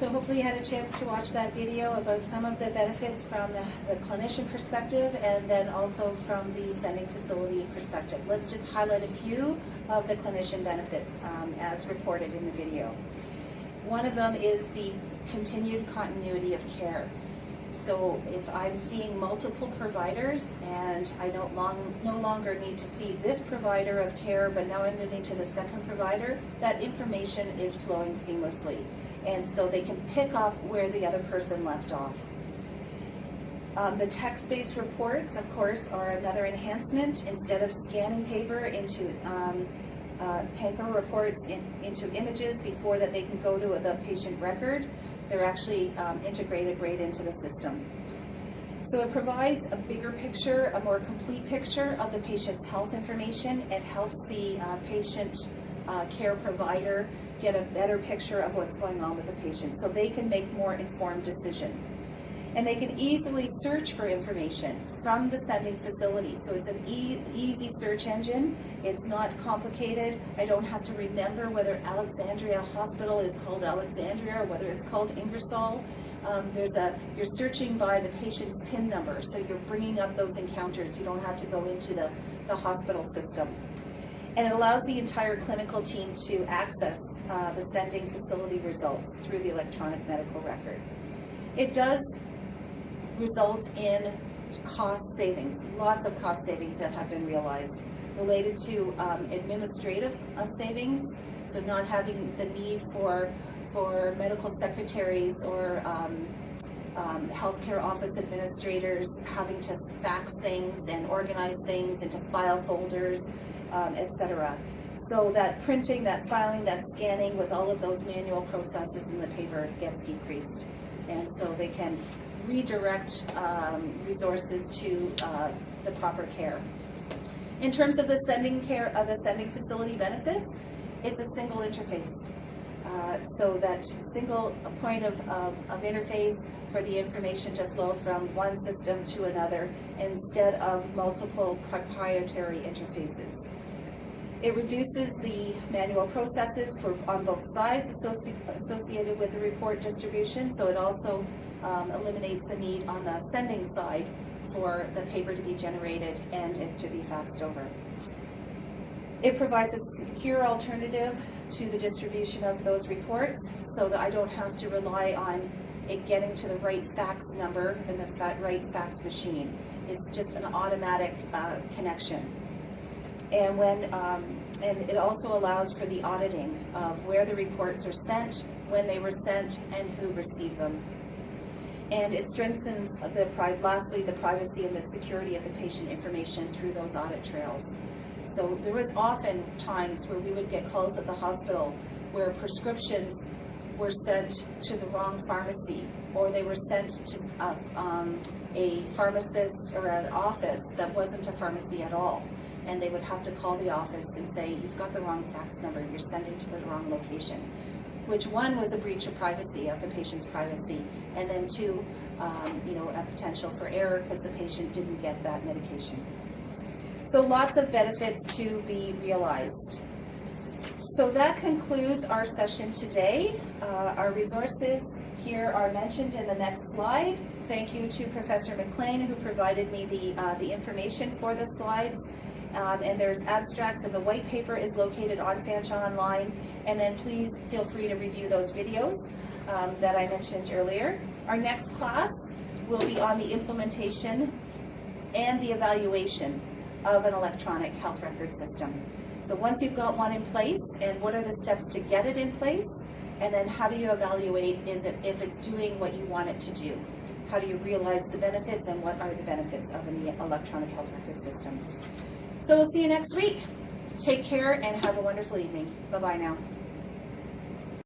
So hopefully you had a chance to watch that video about some of the benefits from the clinician perspective and then also from the sending facility perspective. Let's just highlight a few of the clinician benefits as reported in the video. One of them is the continued continuity of care. So if I'm seeing multiple providers and I no longer need to see this provider of care, but now I'm moving to the second provider, that information is flowing seamlessly. And so they can pick up where the other person left off. The text-based reports, of course, are another enhancement. Instead of scanning paper into paper reports into images before that they can go to the patient record, they're actually integrated right into the system. So it provides a bigger picture, a more complete picture of the patient's health information. It helps the patient care provider get a better picture of what's going on with the patient so they can make more informed decision. And they can easily search for information from the sending facility. So it's an easy search engine. It's not complicated. I don't have to remember whether Alexandria Hospital is called Alexandria or whether it's called Ingersoll. You're searching by the patient's PIN number, so you're bringing up those encounters. You don't have to go into the hospital system. And it allows the entire clinical team to access the sending facility results through the electronic medical record. It does result in cost savings, lots of cost savings that have been realized related to administrative savings, so not having the need for medical secretaries or healthcare office administrators having to fax things and organize things into file folders, etc. So that printing, that filing, that scanning with all of those manual processes in the paper gets decreased. And so they can redirect resources to the proper care. In terms of the sending facility benefits, it's a single interface. So that single point of interface for the information to flow from one system to another instead of multiple proprietary interfaces. It reduces the manual processes on both sides associated with the report distribution, so it also eliminates the need on the sending side for the paper to be generated and it to be faxed over. It provides a secure alternative to the distribution of those reports so that I don't have to rely on it getting to the right fax number and the right fax machine. It's just an automatic connection. And and it also allows for the auditing of where the reports are sent, when they were sent, and who received them. And it strengthens lastly, the privacy and the security of the patient information through those audit trails. So there was often times where we would get calls at the hospital where prescriptions were sent to the wrong pharmacy, or they were sent to a pharmacist or an office that wasn't a pharmacy at all. And they would have to call the office and say, you've got the wrong fax number, you're sending to the wrong location. Which one was a breach of privacy, of the patient's privacy, and then two, a potential for error because the patient didn't get that medication. So lots of benefits to be realized. So that concludes our session today. Our resources here are mentioned in the next slide. Thank you to Professor McLean who provided me the information for the slides. And there's abstracts, and the white paper is located on Fanshawe Online. And then please feel free to review those videos that I mentioned earlier. Our next class will be on the implementation and the evaluation of an electronic health record system. So once you've got one in place, and what are the steps to get it in place, and then how do you evaluate if it's doing what you want it to do? How do you realize the benefits, and what are the benefits of an electronic health record system? So we'll see you next week. Take care and have a wonderful evening. Bye-bye now.